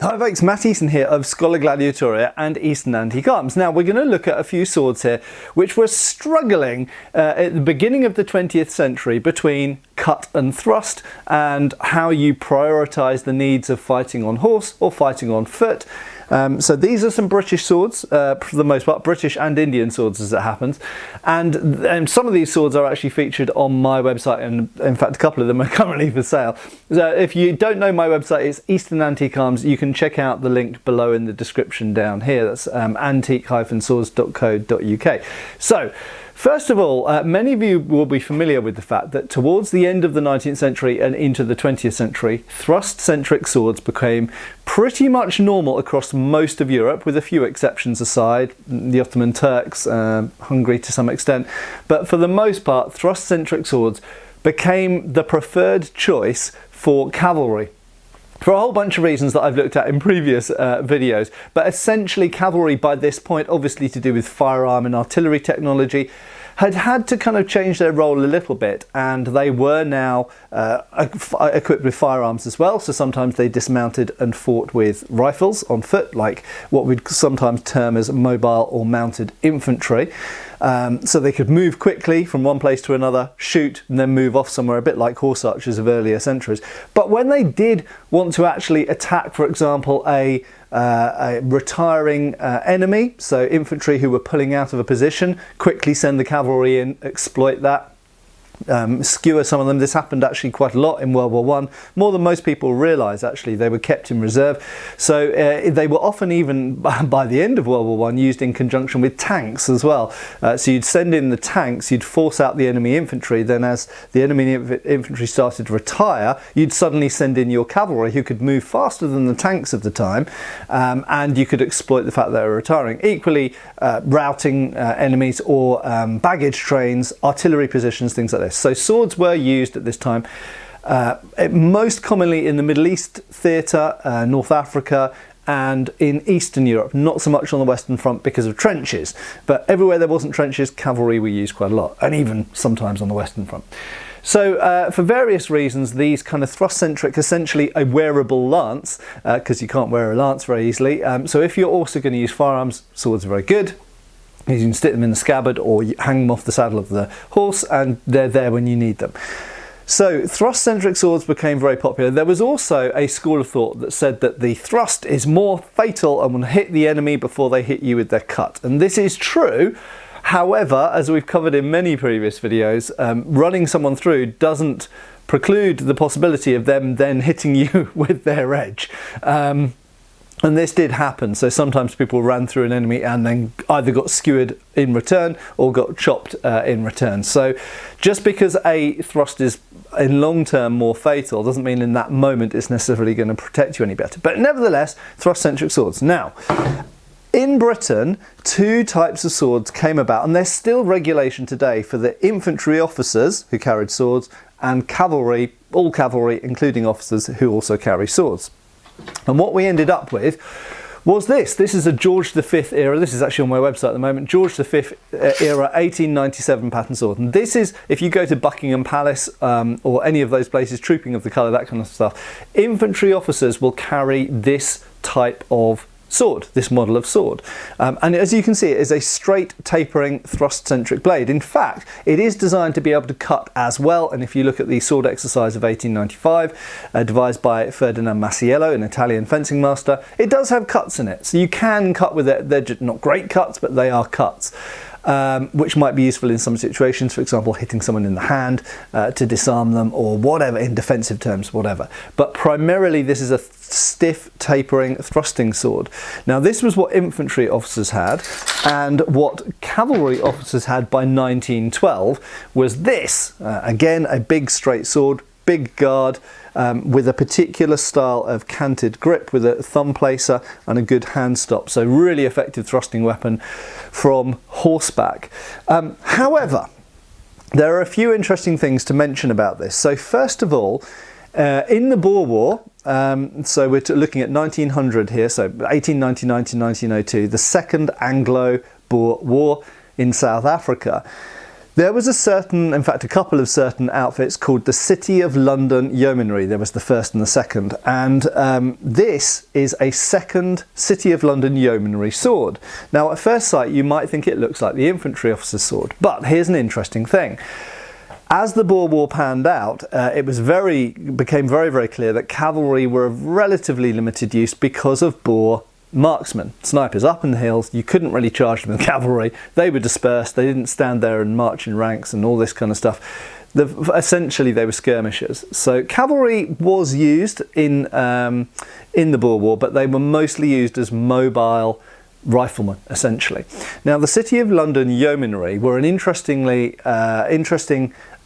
Hi folks, Matt Easton here of Schola Gladiatoria and Easton Antique Arms. Now we're going to look at a few swords here which were struggling at the beginning of the 20th century between cut and thrust and how you prioritise the needs of fighting on horse or fighting on foot. So these are some British swords, for the most part, British and Indian swords as it happens, and some of these swords are actually featured on my website, and in fact a couple of them are currently for sale. So if you don't know my website, it's Easton Antique Arms. You can check out the link below in the description down here. That's antique-swords.co.uk. So first of all, many of you will be familiar with the fact that towards the end of the 19th century and into the 20th century, thrust-centric swords became pretty much normal across most of Europe, with a few exceptions aside, the Ottoman Turks, Hungary to some extent. But for the most part, thrust-centric swords became the preferred choice for cavalry, for a whole bunch of reasons that I've looked at in previous videos. But essentially cavalry by this point, obviously to do with firearm and artillery technology, had to kind of change their role a little bit, and they were now equipped with firearms as well. So sometimes they dismounted and fought with rifles on foot, like what we'd sometimes term as mobile or mounted infantry. So they could move quickly from one place to another, shoot, and then move off somewhere, a bit like horse archers of earlier centuries. But when they did want to actually attack, for example, a retiring enemy, so infantry who were pulling out of a position, quickly send the cavalry in, exploit that, skewer some of them. This happened actually quite a lot in World War I, more than most people realise. Actually, they were kept in reserve, so they were often, even by the end of World War I, used in conjunction with tanks as well. So you'd send in the tanks, you'd force out the enemy infantry, then as the enemy infantry started to retire, you'd suddenly send in your cavalry, who could move faster than the tanks of the time, and you could exploit the fact that they were retiring. Equally, routing enemies or baggage trains, artillery positions, things like this. So swords were used at this time most commonly in the Middle East theatre, North Africa, and in Eastern Europe. Not so much on the Western Front because of trenches, but everywhere there wasn't trenches, cavalry were used quite a lot, and even sometimes on the Western Front. So for various reasons, these kind of thrust-centric, essentially a wearable lance, because you can't wear a lance very easily. So if you're also going to use firearms, swords are very good. You can stick them in the scabbard or you hang them off the saddle of the horse, and they're there when you need them. So thrust-centric swords became very popular. There was also a school of thought that said that the thrust is more fatal and will hit the enemy before they hit you with their cut. And this is true. However, as we've covered in many previous videos, running someone through doesn't preclude the possibility of them then hitting you with their edge. And this did happen. So sometimes people ran through an enemy and then either got skewered in return or got chopped in return. So just because a thrust is in long term more fatal doesn't mean in that moment it's necessarily going to protect you any better. But nevertheless, thrust-centric swords. Now, in Britain, two types of swords came about, and there's still regulation today for the infantry officers who carried swords and cavalry, all cavalry, including officers who also carry swords. And what we ended up with was this. This is a George V era. This is actually on my website at the moment. George V era 1897 pattern sword. And this is, if you go to Buckingham Palace or any of those places, Trooping of the Colour, that kind of stuff, infantry officers will carry this type of sword, this model of sword. And as you can see, it is a straight tapering thrust-centric blade. In fact, it is designed to be able to cut as well, and if you look at the sword exercise of 1895, devised by Ferdinand Masiello, an Italian fencing master, it does have cuts in it. So you can cut with it. They're just not great cuts, but they are cuts. Which might be useful in some situations, for example hitting someone in the hand to disarm them, or whatever, in defensive terms, whatever. But primarily this is a stiff, tapering, thrusting sword. Now this was what infantry officers had, and what cavalry officers had by 1912 was this. Again, a big straight sword, big guard, with a particular style of canted grip with a thumb placer and a good hand stop. So really effective thrusting weapon from horseback. However, there are a few interesting things to mention about this. So first of all, in the Boer War, so we're looking at 1900 here, so 1899 to 1902, the Second Anglo-Boer War in South Africa, There was in fact a couple of certain outfits called the City of London Yeomanry. There was the first and the second, and this is a second City of London Yeomanry sword. Now at first sight you might think it looks like the infantry officer's sword, but here's an interesting thing. As the Boer War panned out, it became very, very clear that cavalry were of relatively limited use because of Boer marksmen, snipers up in the hills. You couldn't really charge them with cavalry. They were dispersed. They didn't stand there and march in ranks and all this kind of stuff. Essentially, they were skirmishers. So cavalry was used in the Boer War, but they were mostly used as mobile riflemen, essentially. Now, the City of London Yeomanry were an interesting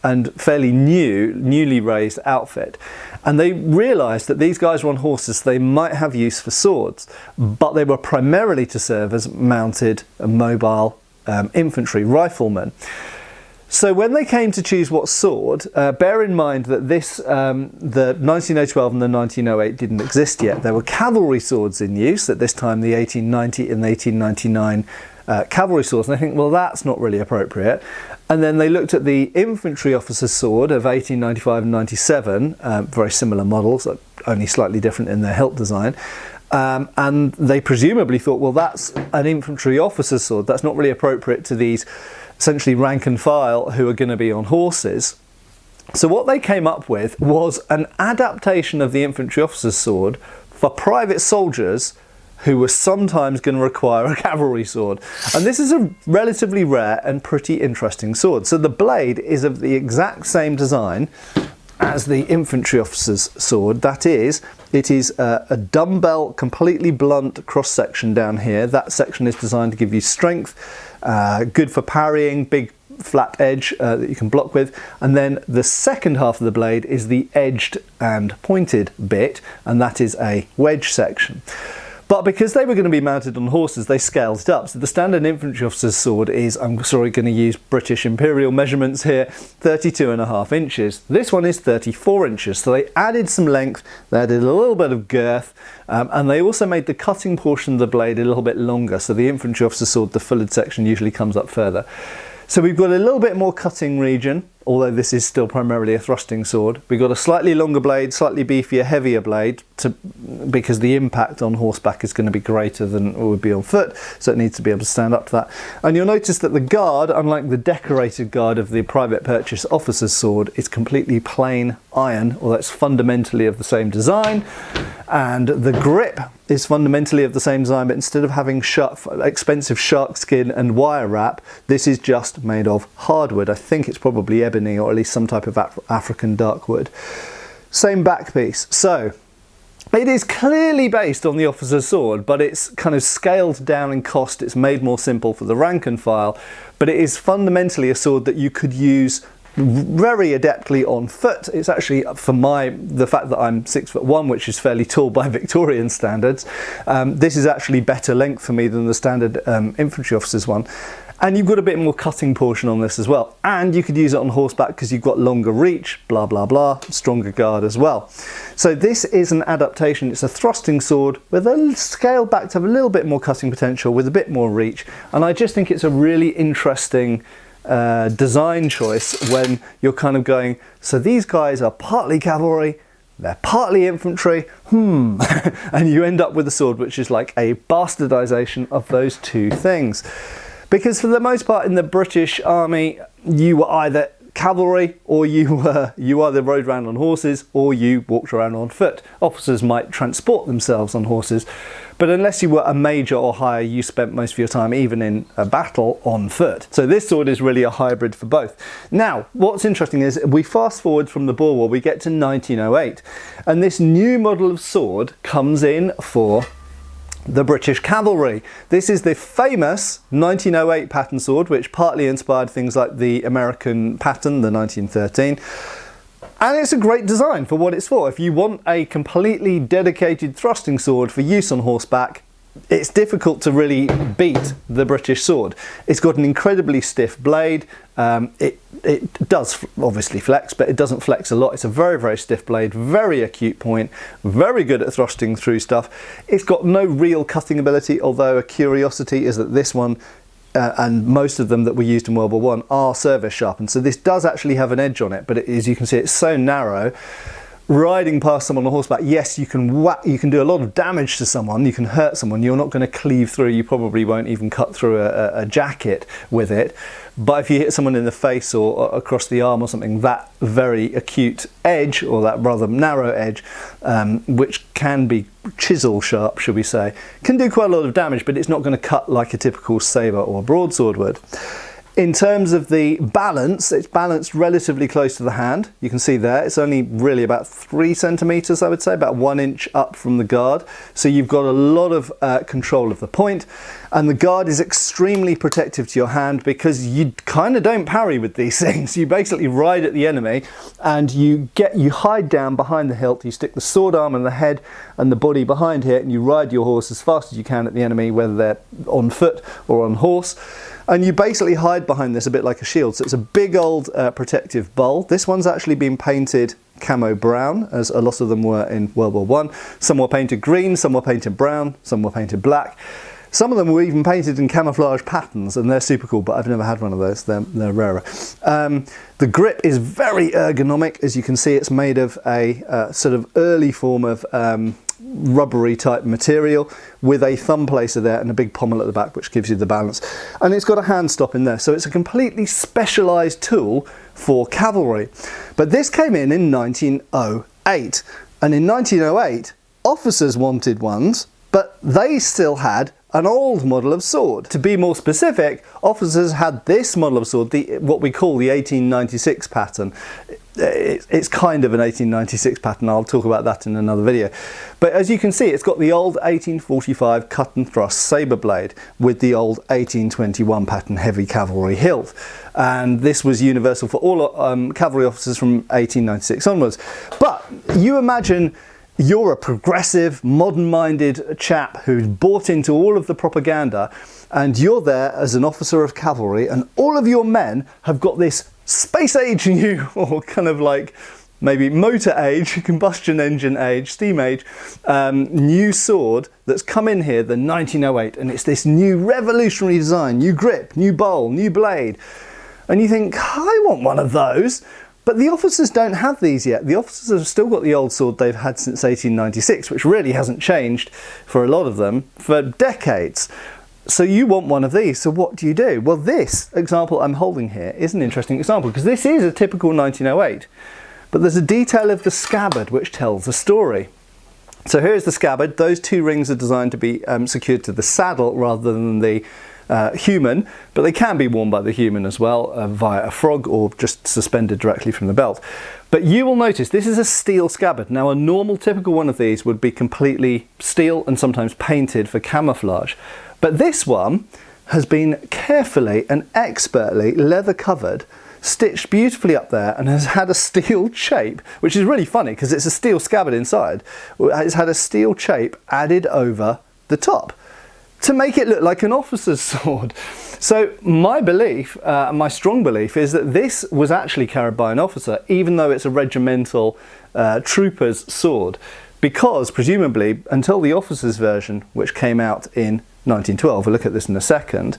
and fairly newly raised outfit, and they realised that these guys were on horses, so they might have use for swords, but they were primarily to serve as mounted mobile infantry riflemen. So when they came to choose what sword, bear in mind that the 1912 and the 1908 didn't exist yet. There were cavalry swords in use at this time, the 1890 and the 1899 cavalry swords, and they think, well, that's not really appropriate. And then they looked at the infantry officer's sword of 1895 and 97, very similar models, only slightly different in their hilt design. And they presumably thought, well, that's an infantry officer's sword. That's not really appropriate to these essentially rank and file who are going to be on horses. So what they came up with was an adaptation of the infantry officer's sword for private soldiers who were sometimes going to require a cavalry sword. And this is a relatively rare and pretty interesting sword. So the blade is of the exact same design as the infantry officer's sword. That is, it is a dumbbell, completely blunt cross-section down here. That section is designed to give you strength, good for parrying, big flat edge that you can block with. And then the second half of the blade is the edged and pointed bit, and that is a wedge section. But because they were going to be mounted on horses, they scaled it up. So the standard infantry officer's sword is, I'm sorry, going to use British imperial measurements here, 32.5 inches. This one is 34 inches. So they added some length, they added a little bit of girth, and they also made the cutting portion of the blade a little bit longer. So the infantry officer's sword, the fullered section, usually comes up further. So we've got a little bit more cutting region, although this is still primarily a thrusting sword. We've got a slightly longer blade, slightly beefier, heavier blade, because the impact on horseback is going to be greater than it would be on foot, so it needs to be able to stand up to that. And you'll notice that the guard, unlike the decorated guard of the private purchase officer's sword, is completely plain iron, although it's fundamentally of the same design. And the grip is fundamentally of the same design, but instead of having expensive shark skin and wire wrap, this is just made of hardwood. I think it's probably ebony, or at least some type of African dark wood. Same back piece. So it is clearly based on the officer's sword, but it's kind of scaled down in cost. It's made more simple for the rank and file, but it is fundamentally a sword that you could use very adeptly on foot. It's actually, for the fact that I'm 6'1", which is fairly tall by Victorian standards, this is actually better length for me than the standard infantry officer's one. And you've got a bit more cutting portion on this as well. And you could use it on horseback because you've got longer reach, blah, blah, blah, stronger guard as well. So this is an adaptation. It's a thrusting sword with a scale back to have a little bit more cutting potential with a bit more reach. And I just think it's a really interesting design choice when you're kind of going, so these guys are partly cavalry, they're partly infantry, and you end up with a sword which is like a bastardization of those two things. Because for the most part in the British Army, you were either cavalry or you either rode around on horses or you walked around on foot. Officers might transport themselves on horses, but unless you were a major or higher, you spent most of your time, even in a battle, on foot. So this sword is really a hybrid for both. Now, what's interesting is we fast forward from the Boer War, we get to 1908, and this new model of sword comes in for the British cavalry. This is the famous 1908 pattern sword, which partly inspired things like the American pattern, the 1913. And it's a great design for what it's for. If you want a completely dedicated thrusting sword for use on horseback, it's difficult to really beat the British sword. It's got an incredibly stiff blade. It does obviously flex, but it doesn't flex a lot. It's a very, very stiff blade, very acute point, very good at thrusting through stuff. It's got no real cutting ability, although a curiosity is that this one and most of them that were used in World War One are service sharpened. So this does actually have an edge on it, but as you can see, it's so narrow. Riding past someone on horseback, yes, you can do a lot of damage to someone, you can hurt someone, you're not going to cleave through, you probably won't even cut through a jacket with it. But if you hit someone in the face or across the arm or something, that very acute edge, or that rather narrow edge, which can be chisel sharp, should we say, can do quite a lot of damage, but it's not going to cut like a typical sabre or broadsword would. In terms of the balance, it's balanced relatively close to the hand. You can see there, it's only really about 3 centimetres, I would say, about 1 inch up from the guard. So you've got a lot of control of the point, and the guard is extremely protective to your hand because you kind of don't parry with these things. You basically ride at the enemy and you hide down behind the hilt, you stick the sword arm and the head and the body behind here, and you ride your horse as fast as you can at the enemy, whether they're on foot or on horse. And you basically hide behind this a bit like a shield. So it's a big old protective bowl. This one's actually been painted camo brown, as a lot of them were in World War One. Some were painted green, some were painted brown, some were painted black. Some of them were even painted in camouflage patterns, and they're super cool, but I've never had one of those. They're rarer. The grip is very ergonomic. As you can see, it's made of a sort of early form of rubbery type material with a thumb placer there and a big pommel at the back, which gives you the balance. And it's got a hand stop in there, so it's a completely specialised tool for cavalry. But this came in 1908, and in 1908 officers wanted ones, but they still had an old model of sword. To be more specific, officers had this model of sword, what we call the 1896 pattern. It's kind of an 1896 pattern, I'll talk about that in another video. But as you can see, it's got the old 1845 cut and thrust sabre blade with the old 1821 pattern heavy cavalry hilt. And this was universal for all cavalry officers from 1896 onwards. But you imagine you're a progressive, modern-minded chap who's bought into all of the propaganda, and you're there as an officer of cavalry, and all of your men have got this space age new, or kind of like maybe motor age, combustion engine age, steam age, new sword that's come in here, the 1908, and it's this new revolutionary design, new grip, new bowl, new blade. And you think, I want one of those. But the officers don't have these yet. The officers have still got the old sword they've had since 1896, which really hasn't changed for a lot of them for decades. So you want one of these, so what do you do? Well, this example I'm holding here is an interesting example, because this is a typical 1908, but there's a detail of the scabbard which tells a story. So here's the scabbard. Those 2 rings are designed to be secured to the saddle rather than the human, but they can be worn by the human as well via a frog or just suspended directly from the belt. But you will notice this is a steel scabbard. Now a normal typical one of these would be completely steel and sometimes painted for camouflage, but this one has been carefully and expertly leather covered, stitched beautifully up there, and has had a steel shape, which is really funny because it's a steel scabbard inside. It's had a steel shape added over the top to make it look like an officer's sword. So my belief, my strong belief, is that this was actually carried by an officer, even though it's a regimental trooper's sword, because presumably until the officer's version, which came out in 1912, we'll look at this in a second,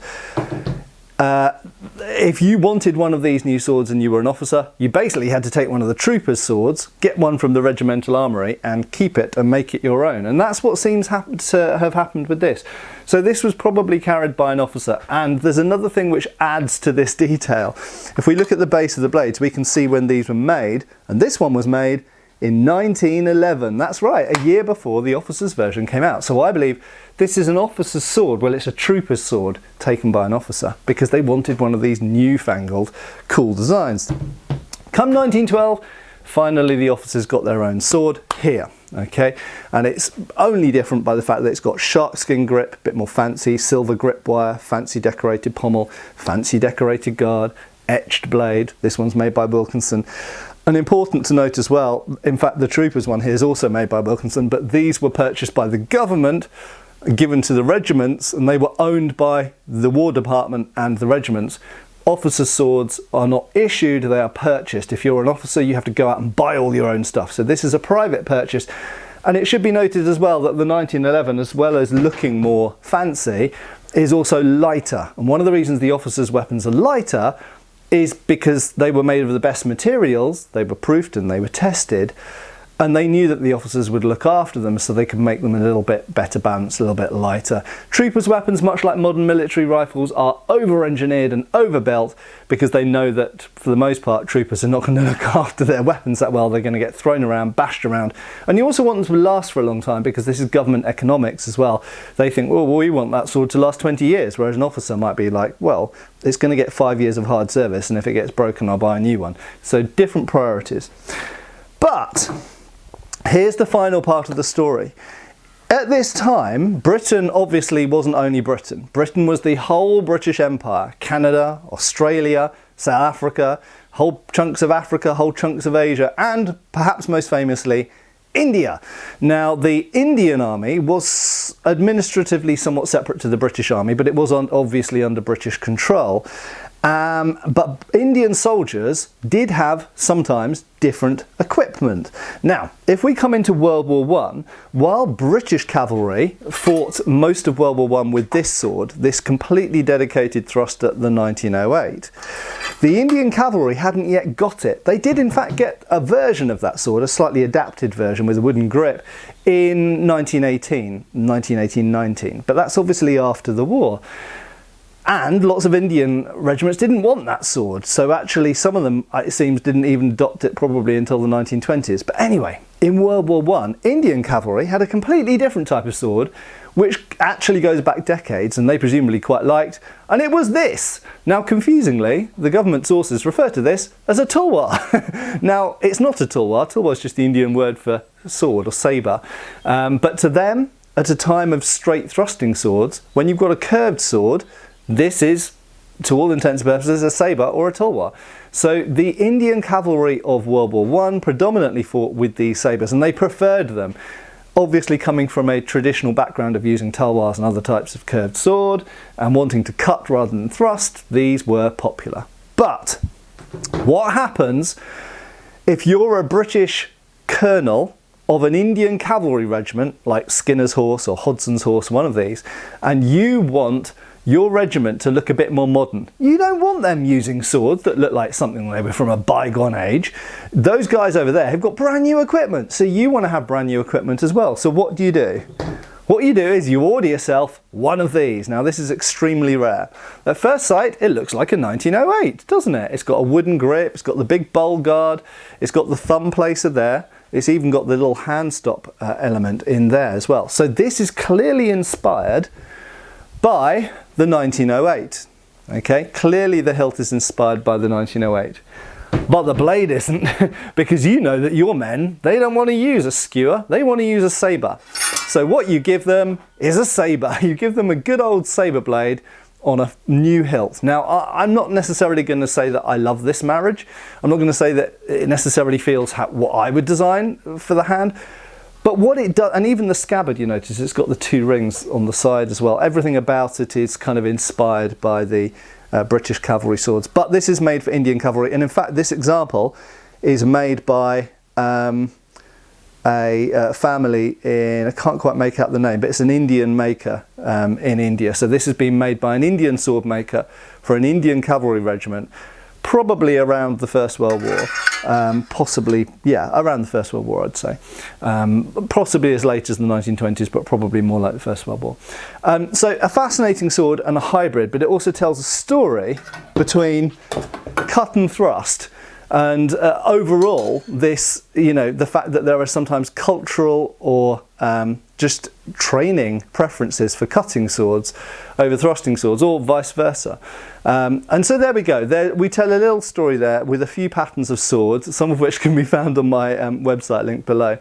if you wanted one of these new swords and you were an officer, you basically had to take one of the troopers' swords, get one from the regimental armoury and keep it and make it your own. And that's what seems to have happened with this. So this was probably carried by an officer. And there's another thing which adds to this detail. If we look at the base of the blades, we can see when these were made, and this one was made in 1911. That's right, a year before the officer's version came out. So I believe this is an officer's sword. Well, it's a trooper's sword taken by an officer because they wanted one of these newfangled cool designs. Come 1912, finally the officers got their own sword here. Okay, and it's only different by the fact that it's got shark skin grip, a bit more fancy, silver grip wire, fancy decorated pommel, fancy decorated guard, etched blade. This one's made by Wilkinson. And important to note as well, in fact the troopers one here is also made by Wilkinson, but these were purchased by the government, given to the regiments, and they were owned by the War Department and the regiments. Officers' swords are not issued, they are purchased. If you're an officer, you have to go out and buy all your own stuff. So this is a private purchase. And it should be noted as well that the 1911, as well as looking more fancy, is also lighter. And one of the reasons the officers' weapons are lighter is because they were made of the best materials, they were proofed and they were tested, and they knew that the officers would look after them so they could make them a little bit better balanced, a little bit lighter. Troopers' weapons, much like modern military rifles, are over-engineered and overbuilt because they know that, for the most part, troopers are not going to look after their weapons that well. They're going to get thrown around, bashed around. And you also want them to last for a long time because this is government economics as well. They think, well, we want that sword to last 20 years, whereas an officer might be like, well, it's going to get 5 years of hard service, and if it gets broken, I'll buy a new one. So different priorities. But here's the final part of the story. At this time, Britain obviously wasn't only Britain. Britain was the whole British Empire. Canada, Australia, South Africa, whole chunks of Africa, whole chunks of Asia, and perhaps most famously, India. Now, the Indian Army was administratively somewhat separate to the British Army, but it was obviously under British control. But Indian soldiers did have sometimes different equipment. Now, if we come into World War I, while British cavalry fought most of World War I with this sword, this completely dedicated thruster, the 1908, the Indian cavalry hadn't yet got it. They did in fact get a version of that sword, a slightly adapted version with a wooden grip, in 1918-19, but that's obviously after the war. And lots of Indian regiments didn't want that sword, so actually some of them, it seems, didn't even adopt it probably until the 1920s. But anyway, in World War I, Indian cavalry had a completely different type of sword, which actually goes back decades, and they presumably quite liked, and it was this. Now, confusingly, the government sources refer to this as a tulwar. Now, it's not a tulwar. Tulwar is just the Indian word for sword or sabre. But to them, at a time of straight thrusting swords, when you've got a curved sword, this is, to all intents and purposes, a sabre or a tulwar. So the Indian cavalry of World War I predominantly fought with these sabres, and they preferred them. Obviously, coming from a traditional background of using tulwars and other types of curved sword and wanting to cut rather than thrust, these were popular. But what happens if you're a British colonel of an Indian cavalry regiment, like Skinner's Horse or Hodson's Horse, one of these, and you want your regiment to look a bit more modern? You don't want them using swords that look like something they were from a bygone age. Those guys over there have got brand new equipment, so you want to have brand new equipment as well. So what do? What you do is you order yourself one of these. Now, this is extremely rare. At first sight, it looks like a 1908, doesn't it? It's got a wooden grip, it's got the big bowl guard, it's got the thumb placer there. It's even got the little hand stop element in there as well. So this is clearly inspired by the 1908. Okay, clearly the hilt is inspired by the 1908. But the blade isn't, because you know that your men, they don't want to use a skewer, they want to use a sabre. So what you give them is a sabre. You give them a good old sabre blade on a new hilt. Now, I'm not necessarily going to say that I love this marriage. I'm not going to say that it necessarily feels what I would design for the hand. But what it does, and even the scabbard, you notice, it's got the two rings on the side as well. Everything about it is kind of inspired by the British cavalry swords. But this is made for Indian cavalry. And in fact, this example is made by a family in, I can't quite make out the name, but it's an Indian maker in India. So this has been made by an Indian sword maker for an Indian cavalry regiment, probably around the First World War. Possibly, yeah, around the First World War, I'd say. Possibly as late as the 1920s, but probably more like the First World War. So a fascinating sword and a hybrid, but it also tells a story between cut and thrust. And overall, this, you know, the fact that there are sometimes cultural or just training preferences for cutting swords over thrusting swords, or vice versa. And so there we go. There, we tell a little story there with a few patterns of swords, some of which can be found on my website link below.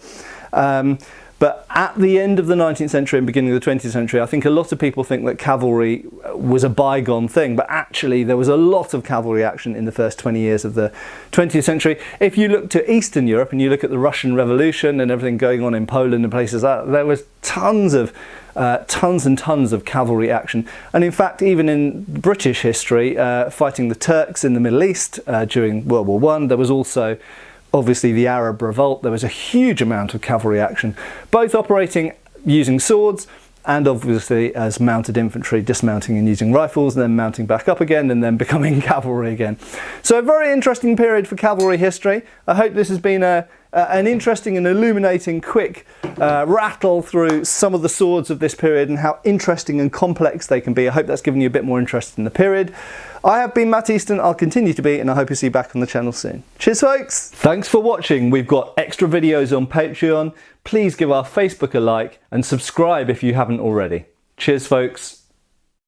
But at the end of the 19th century and beginning of the 20th century, I think a lot of people think that cavalry was a bygone thing, but actually there was a lot of cavalry action in the first 20 years of the 20th century. If you look to Eastern Europe and you look at the Russian Revolution and everything going on in Poland and places like that, there was tons and tons of cavalry action. And in fact, even in British history, fighting the Turks in the Middle East during World War I, there was also obviously the Arab Revolt. There was a huge amount of cavalry action, both operating using swords and obviously as mounted infantry, dismounting and using rifles, and then mounting back up again, and then becoming cavalry again. So a very interesting period for cavalry history. I hope this has been an interesting and illuminating quick rattle through some of the swords of this period and how interesting and complex they can be. I hope that's given you a bit more interest in the period. I have been Matt Easton, I'll continue to be, and I hope to see you back on the channel soon. Cheers folks! Thanks for watching. We've got extra videos on Patreon. Please give our Facebook a like and subscribe if you haven't already. Cheers folks!